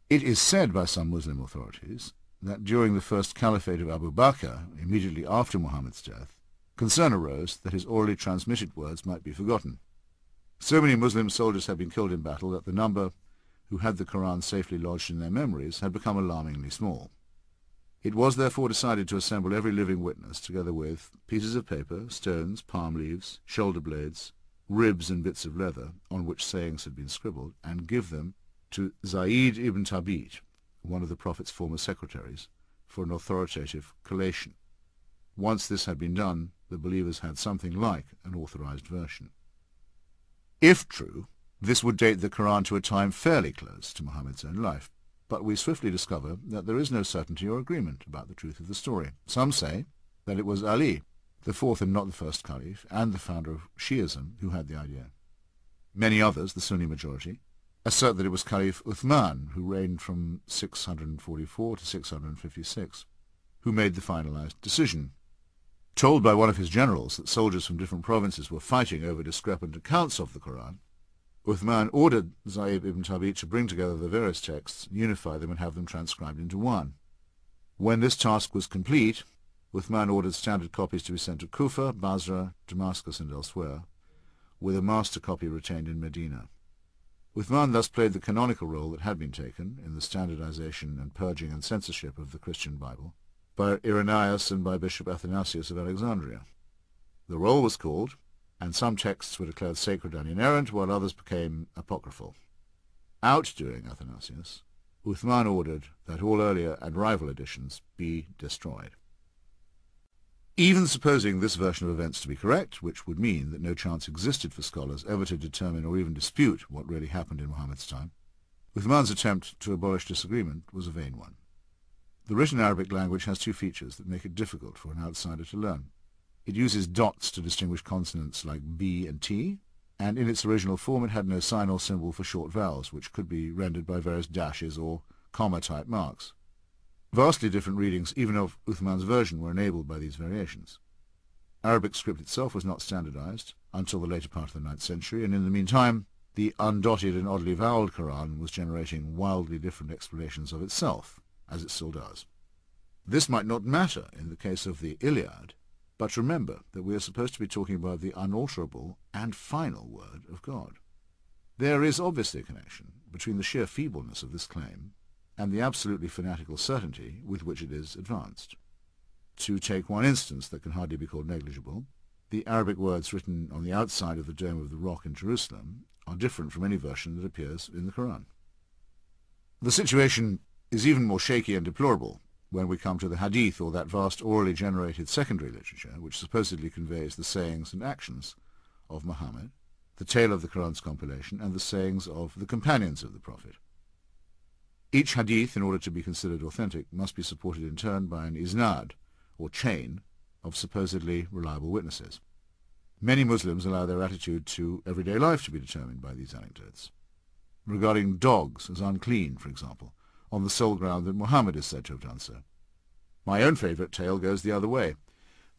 It is said by some Muslim authorities that during the first caliphate of Abu Bakr, immediately after Muhammad's death, concern arose that his orally transmitted words might be forgotten. So many Muslim soldiers had been killed in battle that the number who had the Quran safely lodged in their memories had become alarmingly small. It was therefore decided to assemble every living witness, together with pieces of paper, stones, palm leaves, shoulder blades, ribs and bits of leather on which sayings had been scribbled, and give them to Zayd ibn Thabit, one of the Prophet's former secretaries, for an authoritative collation. Once this had been done, the believers had something like an authorized version. If true, this would date the Quran to a time fairly close to Muhammad's own life, but we swiftly discover that there is no certainty or agreement about the truth of the story. Some say that it was Ali, the fourth and not the first caliph, and the founder of Shi'ism, who had the idea. Many others, the Sunni majority, assert that it was Caliph Uthman, who reigned from 644 to 656, who made the finalized decision. Told by one of his generals that soldiers from different provinces were fighting over discrepant accounts of the Quran, Uthman ordered Zayd ibn Thabit to bring together the various texts, unify them, and have them transcribed into one. When this task was complete, Uthman ordered standard copies to be sent to Kufa, Basra, Damascus, and elsewhere, with a master copy retained in Medina. Uthman thus played the canonical role that had been taken in the standardization and purging and censorship of the Christian Bible by Irenaeus and by Bishop Athanasius of Alexandria. The roll was called, and some texts were declared sacred and inerrant, while others became apocryphal. Outdoing Athanasius, Uthman ordered that all earlier and rival editions be destroyed. Even supposing this version of events to be correct, which would mean that no chance existed for scholars ever to determine or even dispute what really happened in Muhammad's time, Uthman's attempt to abolish disagreement was a vain one. The written Arabic language has two features that make it difficult for an outsider to learn. It uses dots to distinguish consonants like B and T, and in its original form it had no sign or symbol for short vowels, which could be rendered by various dashes or comma-type marks. Vastly different readings, even of Uthman's version, were enabled by these variations. Arabic script itself was not standardized until the later part of the 9th century, and in the meantime the undotted and oddly voweled Quran was generating wildly different explanations of itself, as it still does. This might not matter in the case of the Iliad, but remember that we are supposed to be talking about the unalterable and final word of God. There is obviously a connection between the sheer feebleness of this claim and the absolutely fanatical certainty with which it is advanced. To take one instance that can hardly be called negligible, the Arabic words written on the outside of the Dome of the Rock in Jerusalem are different from any version that appears in the Quran. The situation is even more shaky and deplorable when we come to the Hadith, or that vast orally generated secondary literature which supposedly conveys the sayings and actions of Muhammad, the tale of the Quran's compilation, and the sayings of the companions of the Prophet. Each hadith, in order to be considered authentic, must be supported in turn by an isnad, or chain, of supposedly reliable witnesses. Many Muslims allow their attitude to everyday life to be determined by these anecdotes. Regarding dogs as unclean, for example, on the sole ground that Muhammad is said to have done so. My own favourite tale goes the other way.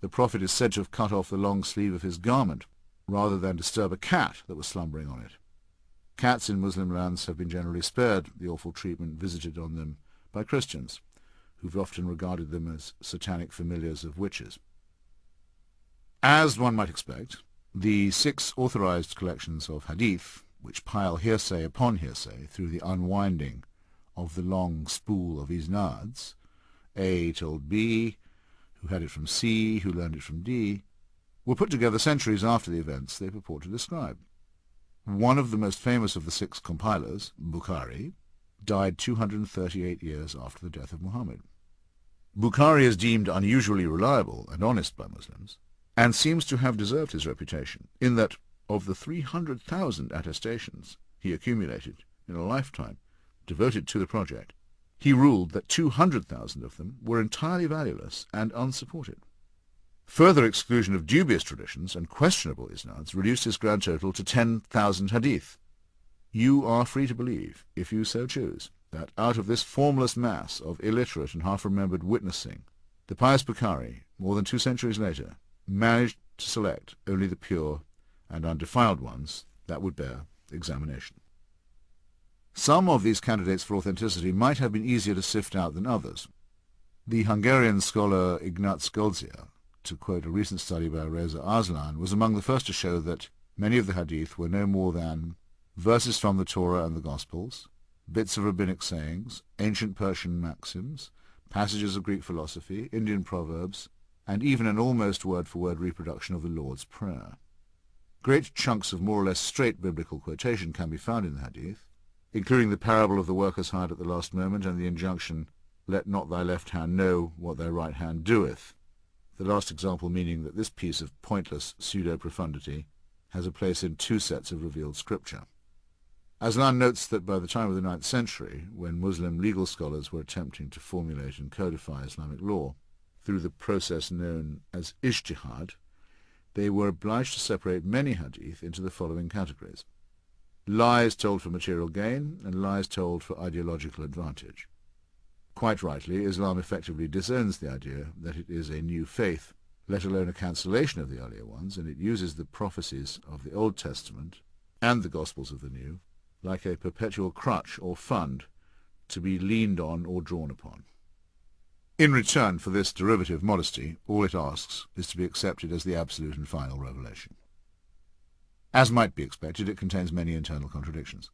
The Prophet is said to have cut off the long sleeve of his garment, rather than disturb a cat that was slumbering on it. Cats in Muslim lands have been generally spared the awful treatment visited on them by Christians, who've often regarded them as satanic familiars of witches. As one might expect, the 6 authorized collections of hadith, which pile hearsay upon hearsay through the unwinding of the long spool of isnads, A told B, who had it from C, who learned it from D, were put together centuries after the events they purport to describe. One of the most famous of the 6 compilers, Bukhari, died 238 years after the death of Muhammad. Bukhari is deemed unusually reliable and honest by Muslims, and seems to have deserved his reputation, in that of the 300,000 attestations he accumulated in a lifetime devoted to the project, he ruled that 200,000 of them were entirely valueless and unsupported. Further exclusion of dubious traditions and questionable isnads reduced his grand total to 10,000 hadith. You are free to believe, if you so choose, that out of this formless mass of illiterate and half-remembered witnessing, the pious Bukhari, more than 2 centuries later, managed to select only the pure and undefiled ones that would bear examination. Some of these candidates for authenticity might have been easier to sift out than others. The Hungarian scholar Ignác Goldziher, to quote a recent study by Reza Arslan, was among the first to show that many of the hadith were no more than verses from the Torah and the Gospels, bits of rabbinic sayings, ancient Persian maxims, passages of Greek philosophy, Indian proverbs, and even an almost word-for-word reproduction of the Lord's Prayer. Great chunks of more or less straight biblical quotation can be found in the hadith, including the parable of the workers hired at the last moment and the injunction, "Let not thy left hand know what thy right hand doeth," the last example meaning that this piece of pointless pseudo-profundity has a place in two sets of revealed scripture. Aslan notes that by the time of the 9th century, when Muslim legal scholars were attempting to formulate and codify Islamic law through the process known as ijtihad, they were obliged to separate many hadith into the following categories: lies told for material gain and lies told for ideological advantage. Quite rightly, Islam effectively disowns the idea that it is a new faith, let alone a cancellation of the earlier ones, and it uses the prophecies of the Old Testament and the Gospels of the New like a perpetual crutch or fund to be leaned on or drawn upon. In return for this derivative modesty, all it asks is to be accepted as the absolute and final revelation. As might be expected, it contains many internal contradictions.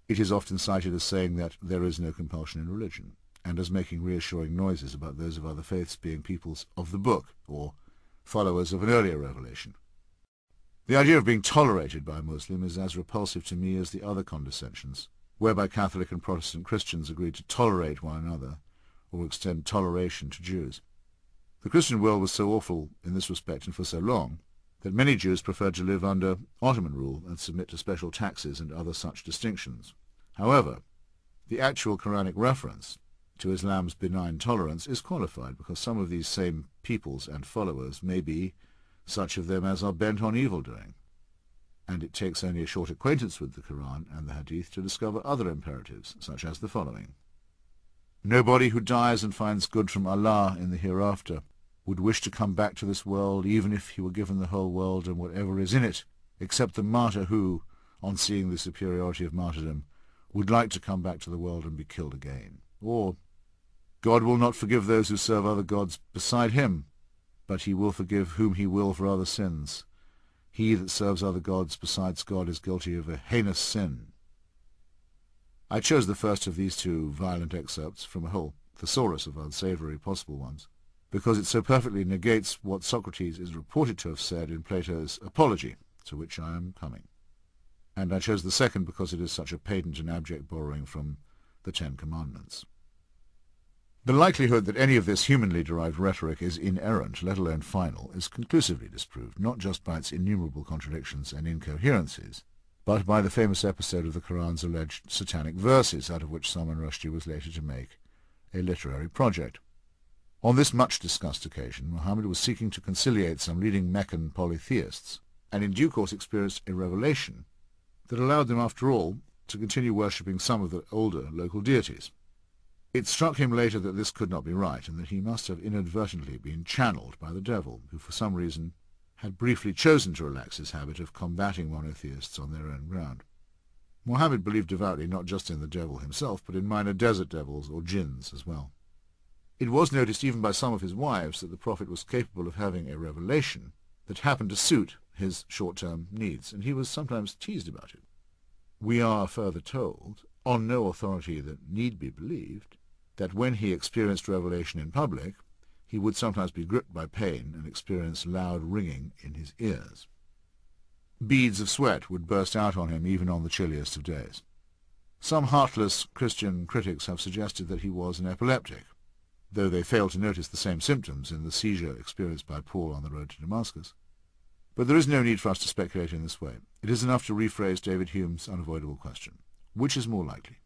It is often cited as saying that there is no compulsion in religion, and as making reassuring noises about those of other faiths being peoples of the book, or followers of an earlier revelation. The idea of being tolerated by a Muslim is as repulsive to me as the other condescensions, whereby Catholic and Protestant Christians agreed to tolerate one another, or extend toleration to Jews. The Christian world was so awful in this respect and for so long, that many Jews preferred to live under Ottoman rule and submit to special taxes and other such distinctions. However, the actual Quranic reference to Islam's benign tolerance is qualified because some of these same peoples and followers may be such of them as are bent on evil-doing, and it takes only a short acquaintance with the Quran and the Hadith to discover other imperatives, such as the following. Nobody who dies and finds good from Allah in the hereafter would wish to come back to this world even if he were given the whole world and whatever is in it, except the martyr who, on seeing the superiority of martyrdom, would like to come back to the world and be killed again. Or, God will not forgive those who serve other gods beside him, but he will forgive whom he will for other sins. He that serves other gods besides God is guilty of a heinous sin. I chose the first of these two violent excerpts from a whole thesaurus of unsavoury possible ones, because it so perfectly negates what Socrates is reported to have said in Plato's Apology, to which I am coming. And I chose the second because it is such a patent and abject borrowing from the Ten Commandments. The likelihood that any of this humanly derived rhetoric is inerrant, let alone final, is conclusively disproved, not just by its innumerable contradictions and incoherencies, but by the famous episode of the Quran's alleged satanic verses, out of which Salman Rushdie was later to make a literary project. On this much-discussed occasion, Muhammad was seeking to conciliate some leading Meccan polytheists, and in due course experienced a revelation that allowed them, after all, to continue worshipping some of the older local deities. It struck him later that this could not be right, and that he must have inadvertently been channeled by the devil, who for some reason had briefly chosen to relax his habit of combating monotheists on their own ground. Muhammad believed devoutly not just in the devil himself, but in minor desert devils or jinns as well. It was noticed even by some of his wives that the Prophet was capable of having a revelation that happened to suit his short-term needs, and he was sometimes teased about it. We are further told, on no authority that need be believed, that when he experienced revelation in public, he would sometimes be gripped by pain and experience loud ringing in his ears. Beads of sweat would burst out on him even on the chilliest of days. Some heartless Christian critics have suggested that he was an epileptic, though they fail to notice the same symptoms in the seizure experienced by Paul on the road to Damascus. But there is no need for us to speculate in this way. It is enough to rephrase David Hume's unavoidable question. Which is more likely?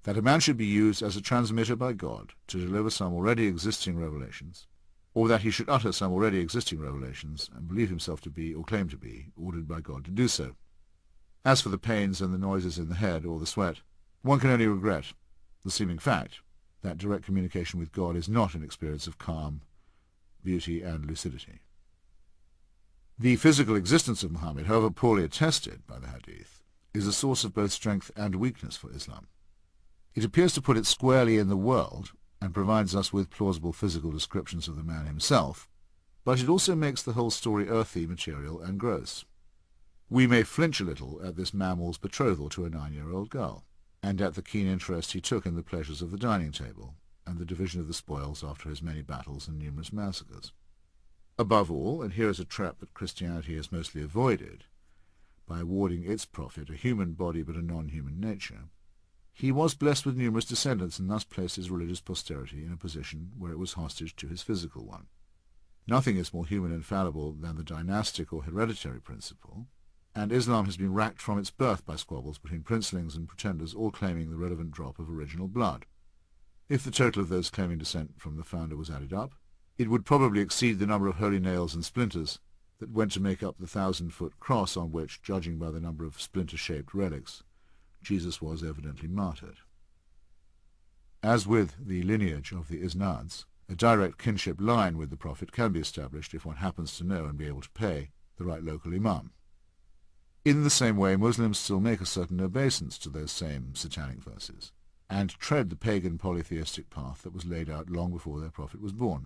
That a man should be used as a transmitter by God to deliver some already existing revelations, or that he should utter some already existing revelations and believe himself to be, or claim to be, ordered by God to do so. As for the pains and the noises in the head or the sweat, one can only regret the seeming fact that direct communication with God is not an experience of calm, beauty, and lucidity. The physical existence of Muhammad, however poorly attested by the Hadith, is a source of both strength and weakness for Islam. It appears to put it squarely in the world and provides us with plausible physical descriptions of the man himself, but it also makes the whole story earthy, material, and gross. We may flinch a little at this mammal's betrothal to a 9-year-old girl, and at the keen interest he took in the pleasures of the dining table, and the division of the spoils after his many battles and numerous massacres. Above all, and here is a trap that Christianity has mostly avoided, by awarding its prophet a human body but a non-human nature, he was blessed with numerous descendants and thus placed his religious posterity in a position where it was hostage to his physical one. Nothing is more human and fallible than the dynastic or hereditary principle, and Islam has been racked from its birth by squabbles between princelings and pretenders all claiming the relevant drop of original blood. If the total of those claiming descent from the founder was added up, it would probably exceed the number of holy nails and splinters that went to make up the 1,000-foot cross on which, judging by the number of splinter-shaped relics, Jesus was evidently martyred. As with the lineage of the Isnads, a direct kinship line with the Prophet can be established if one happens to know and be able to pay the right local imam. In the same way, Muslims still make a certain obeisance to those same satanic verses, and tread the pagan polytheistic path that was laid out long before their Prophet was born.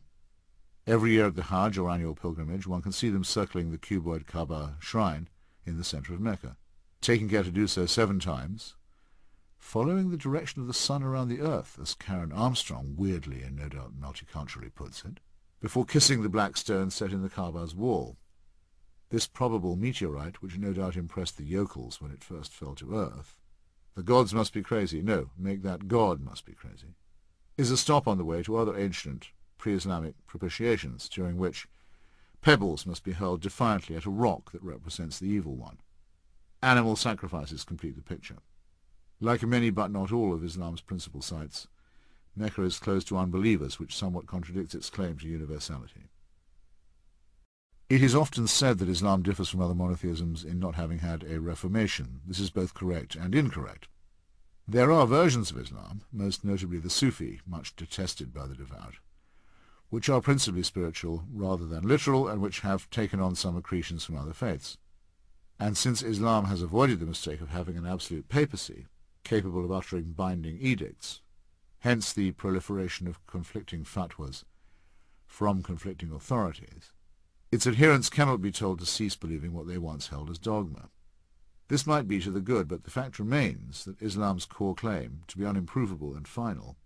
Every year at the Hajj, or annual pilgrimage, one can see them circling the cuboid Kaaba shrine in the centre of Mecca, taking care to do so 7 times, following the direction of the sun around the earth, as Karen Armstrong weirdly and no doubt multiculturally puts it, before kissing the black stone set in the Kaaba's wall. This probable meteorite, which no doubt impressed the yokels when it first fell to earth, the gods must be crazy, no, make that God must be crazy, is a stop on the way to other ancient pre-Islamic propitiations, during which pebbles must be hurled defiantly at a rock that represents the evil one. Animal sacrifices complete the picture. Like many but not all of Islam's principal sites, Mecca is closed to unbelievers, which somewhat contradicts its claim to universality. It is often said that Islam differs from other monotheisms in not having had a reformation. This is both correct and incorrect. There are versions of Islam, most notably the Sufi, much detested by the devout, which are principally spiritual rather than literal, and which have taken on some accretions from other faiths. And since Islam has avoided the mistake of having an absolute papacy, capable of uttering binding edicts, hence the proliferation of conflicting fatwas from conflicting authorities, its adherents cannot be told to cease believing what they once held as dogma. This might be to the good, but the fact remains that Islam's core claim, to be unimprovable and final,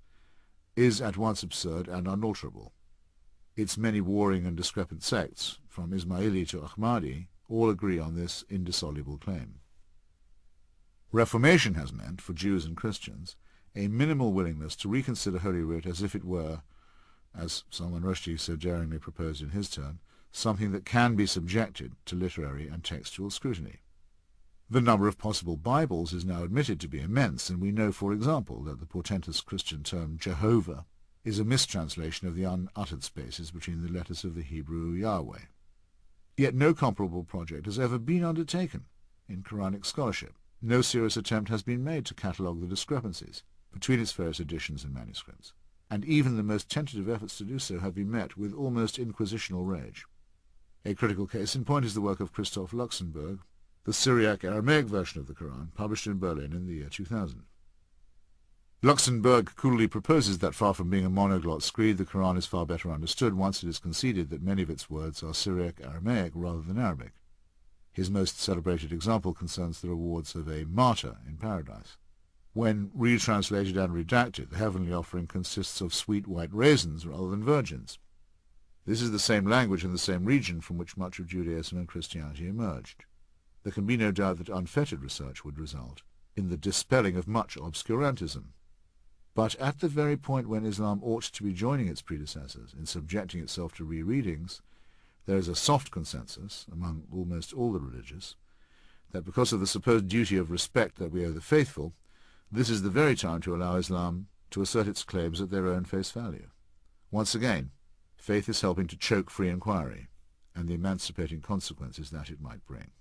is at once absurd and unalterable. Its many warring and discrepant sects, from Ismaili to Ahmadi, all agree on this indissoluble claim. Reformation has meant, for Jews and Christians, a minimal willingness to reconsider Holy Writ as if it were, as Salman Rushdie so daringly proposed in his turn, something that can be subjected to literary and textual scrutiny. The number of possible Bibles is now admitted to be immense, and we know, for example, that the portentous Christian term Jehovah is a mistranslation of the unuttered spaces between the letters of the Hebrew Yahweh. Yet no comparable project has ever been undertaken in Quranic scholarship. No serious attempt has been made to catalogue the discrepancies between its various editions and manuscripts, and even the most tentative efforts to do so have been met with almost inquisitional rage. A critical case in point is the work of Christoph Luxemburg, the Syriac-Aramaic version of the Quran, published in Berlin in the year 2000. Luxemburg coolly proposes that far from being a monoglot screed, the Quran is far better understood once it is conceded that many of its words are Syriac-Aramaic rather than Arabic. His most celebrated example concerns the rewards of a martyr in paradise. When retranslated and redacted, the heavenly offering consists of sweet white raisins rather than virgins. This is the same language and the same region from which much of Judaism and Christianity emerged. There can be no doubt that unfettered research would result in the dispelling of much obscurantism. But at the very point when Islam ought to be joining its predecessors in subjecting itself to rereadings, there is a soft consensus among almost all the religious that because of the supposed duty of respect that we owe the faithful, this is the very time to allow Islam to assert its claims at their own face value. Once again, faith is helping to choke free inquiry and the emancipating consequences that it might bring.